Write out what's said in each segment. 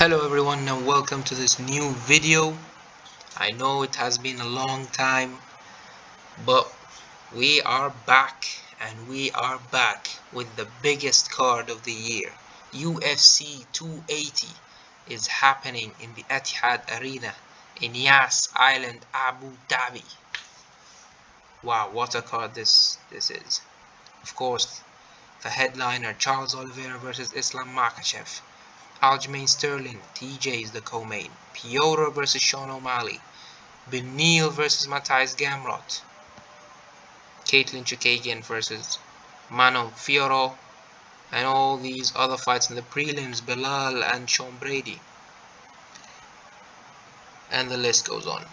Hello everyone and welcome to this new video. I know it has been a long time, but we are back, and we are back with the biggest card of the year. UFC 280 is happening in the Etihad Arena in Yas Island, Abu Dhabi. Wow, what a card this is. Of course, the headliner Charles Oliveira versus Islam Makhachev. Aljamain Sterling, TJ is the co-main. Fiorot versus Sean O'Malley. Beneil versus Matthias Gamrot. Keegan versus Manon Fiorot. And all these other fights in the prelims, Belal and Sean Brady. And the list goes on.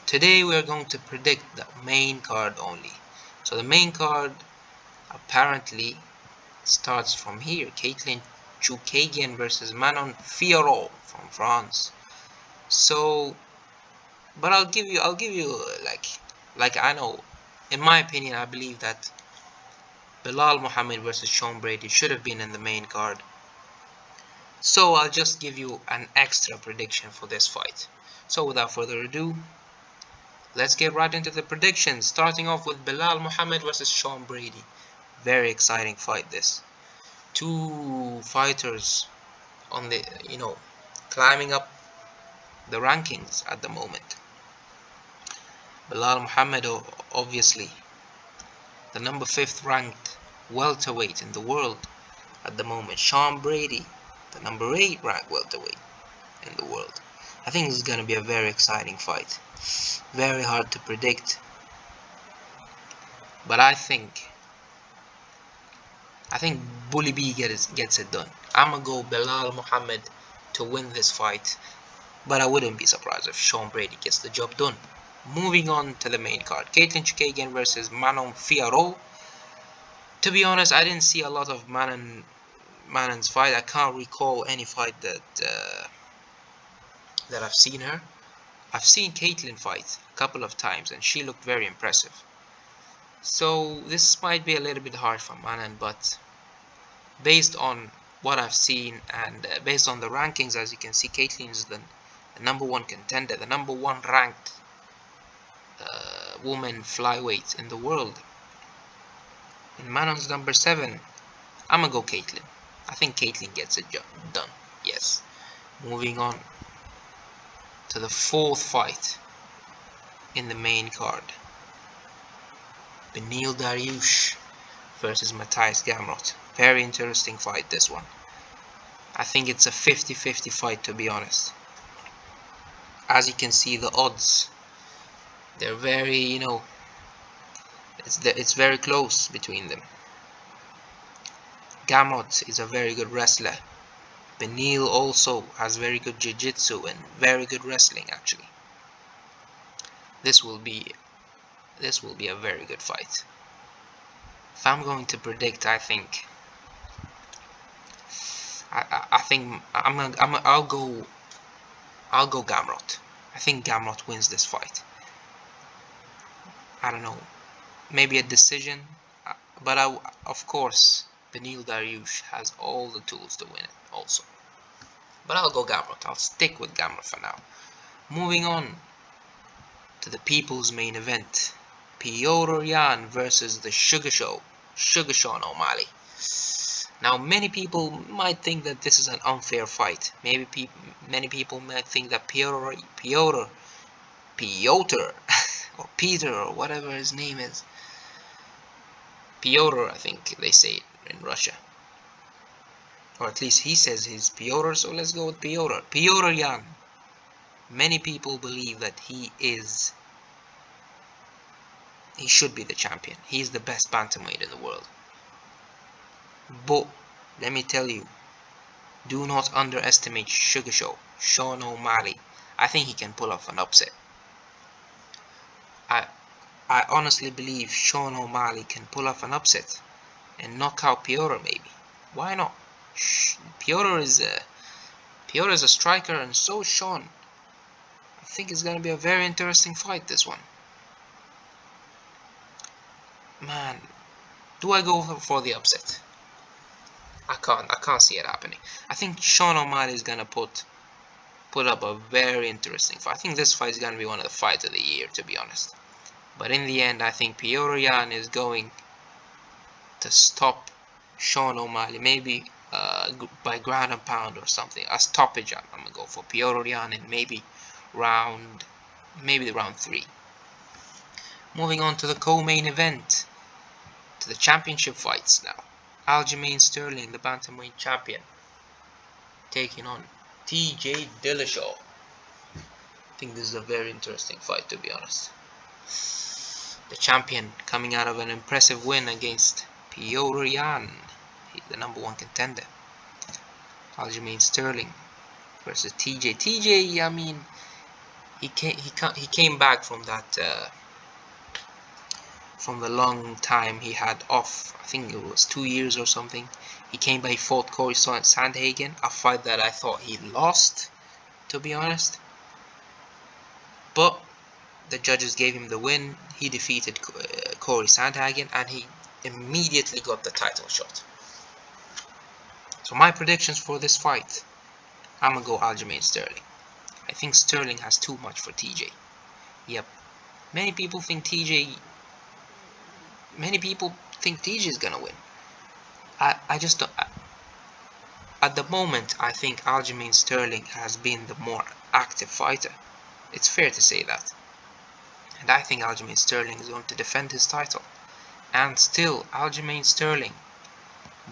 Today we are going to predict the main card only. So the main card apparently starts from here. Keegan versus Manon Fiorot from France. So, but I'll give you like I know, in my opinion, I believe that Belal Muhammad versus Sean Brady should have been in the main card. So I'll just give you an extra prediction for this fight. So without further ado, let's get right into the predictions, starting off with Belal Muhammad versus Sean Brady. Very exciting fight this. Two fighters on the, climbing up the rankings at the moment. Belal Muhammad, obviously the number 5th ranked welterweight in the world at the moment. Sean Brady, the number 8 ranked welterweight in the world. I think this is going to be a very exciting fight. Very hard to predict, but I think Bully B gets it done. I'm gonna go Belal Muhammad to win this fight, but I wouldn't be surprised if Sean Brady gets the job done. Moving on to the main card, Keegan versus Manon Fiorot. To be honest, I didn't see a lot of Manon's fight. I can't recall any fight that I've seen her. I've seen Caitlin fight a couple of times, and she looked very impressive. So this might be a little bit hard for Manon, but based on what I've seen and based on the rankings, as you can see, Caitlin is the number 1 contender, the number 1 ranked woman flyweight in the world. And Manon's number 7. I'm gonna go Caitlin. I think Caitlin gets it done. Yes. Moving on to the 4th fight in the main card. Beneil Dariush versus Matthias Gamrot. Very interesting fight, this one. I think it's a 50-50 fight, to be honest. As you can see, the odds, they're very, it's very close between them. Gamrot is a very good wrestler. Beneil also has very good jiu-jitsu and very good wrestling, actually. This will be a very good fight. If I'm going to predict, I'll go Gamrot. I think Gamrot wins this fight. I don't know, maybe a decision, but of course Beneil Dariush has all the tools to win it also. But I'll go Gamrot. I'll stick with Gamrot for now. Moving on to the people's main event, Fiorot versus the Sugar Sean O'Malley. Now, many people might think that this is an unfair fight. Many people might think that Piotr or Peter or whatever his name is, Piotr, I think they say it in Russia, or at least he says he's Piotr, so let's go with Piotr. Fiorot. Many people believe that he should be the champion. He's the best bantamweight in the world. But let me tell you, do not underestimate Sean O'Malley. I think he can pull off an upset. I honestly believe Sean O'Malley can pull off an upset and knock out Fiorot, maybe. Why not? Fiorot is a striker, and so is Sean. I think it's gonna be a very interesting fight, this one. Man, do I go for the upset? I can't see it happening. I think Sean O'Malley is gonna put put up a very interesting fight. I think this fight is going to be one of the fights of the year, to be honest. But in the end, I think Fiorot is going to stop Sean O'Malley, maybe by ground and pound or something. A stoppage. I'm going to go for Fiorot in maybe round 3. Moving on to the co-main event, to the championship fights now. Aljamain Sterling, the bantamweight champion, taking on TJ Dillashaw. I think this is a very interesting fight, to be honest. The champion coming out of an impressive win against Fiorot. He's the #1 contender. Aljamain Sterling versus TJ. TJ, I mean, he came back from that from the long time he had off. I think it was 2 years or something. He came back, fought Corey Sandhagen, a fight that I thought he lost, to be honest. But the judges gave him the win. He defeated Corey Sandhagen, and he immediately got the title shot. So my predictions for this fight, I'm gonna go Aljamain Sterling. I think Sterling has too much for TJ. Yep. Many people think TJ is gonna win. I just don't. At the moment, I think Aljamain Sterling has been the more active fighter. It's fair to say that. And I think Aljamain Sterling is going to defend his title. And still, Aljamain Sterling,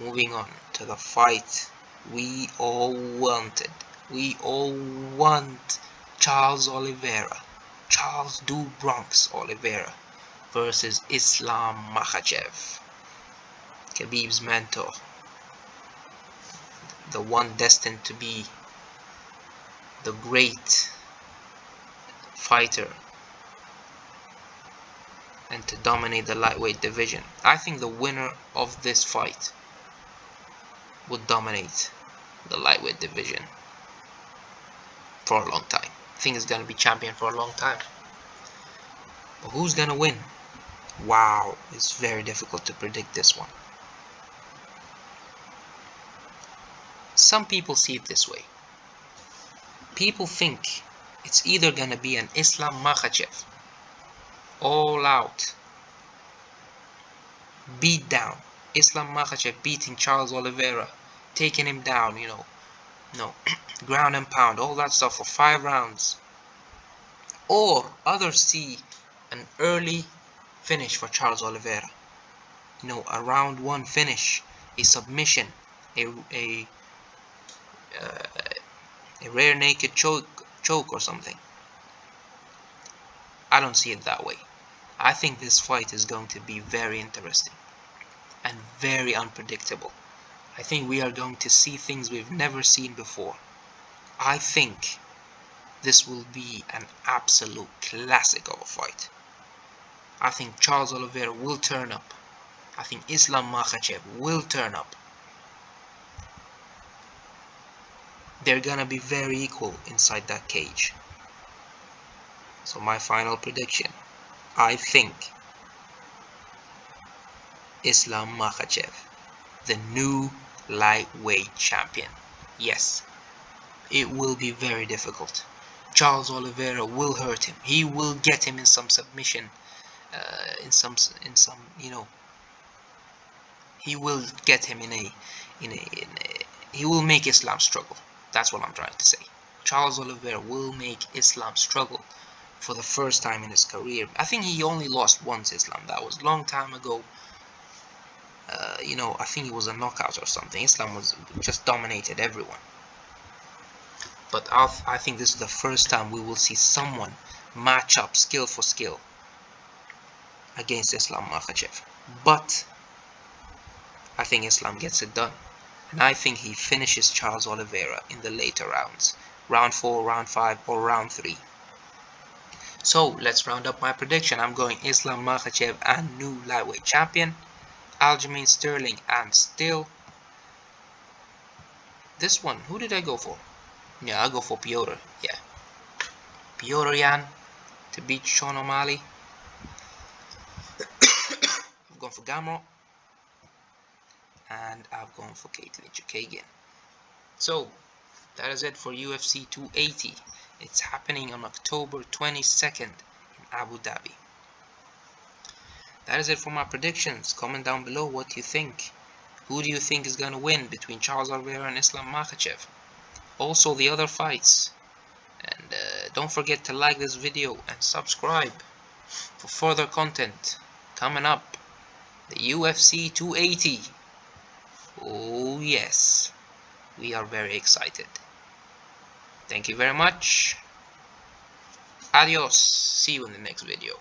moving on to the fight we all wanted. We all want Charles Du Bronx Oliveira versus Islam Makhachev, Khabib's mentor, the one destined to be the great fighter and to dominate the lightweight division. I think the winner of this fight would dominate the lightweight division for a long time. I think it's going to be champion for a long time. But who's going to win? Wow, it's very difficult to predict this one. Some people see it this way. People think it's either going to be an Islam Makhachev all out beat down. Islam Makhachev beating Charles Oliveira, taking him down, ground and pound, all that stuff for 5 rounds. Or others see an early finish for Charles Oliveira. A round 1 finish, a submission, a rear naked choke or something. I don't see it that way. I think this fight is going to be very interesting and very unpredictable. I think we are going to see things we've never seen before. I think this will be an absolute classic of a fight. I think Charles Oliveira will turn up. I think Islam Makhachev will turn up. They're gonna be very equal inside that cage. So my final prediction, I think Islam Makhachev, the new lightweight champion. Yes, it will be very difficult. Charles Oliveira will hurt him. He will get him in some submission, he will get him he will make Islam struggle. That's what I'm trying to say. Charles Oliveira will make Islam struggle for the first time in his career. I think he only lost once, Islam. That was a long time ago. I think it was a knockout or something. Islam was just dominated everyone. But I think this is the first time we will see someone match up skill for skill against Islam Makhachev. But I think Islam gets it done. And I think he finishes Charles Oliveira in the later rounds. Round 4, round 5, or round 3. So, let's round up my prediction. I'm going Islam Makhachev and new lightweight champion, Aljamain Sterling, and still this one. Who did I go for? Yeah, I'll go for Piotr. Yeah, Piotr to beat Sean O'Malley. I've gone for Gamrot, and I've gone for Keegan. So That is it for UFC 280. It's happening on October 22nd in Abu Dhabi. That is it for my predictions. Comment down below what you think. Who do you think is gonna win between Charles Oliveira and Islam Makhachev? Also the other fights. And don't forget to like this video and subscribe for further content coming up. The UFC 280. Oh yes, we are very excited. Thank you very much. Adios. See you in the next video.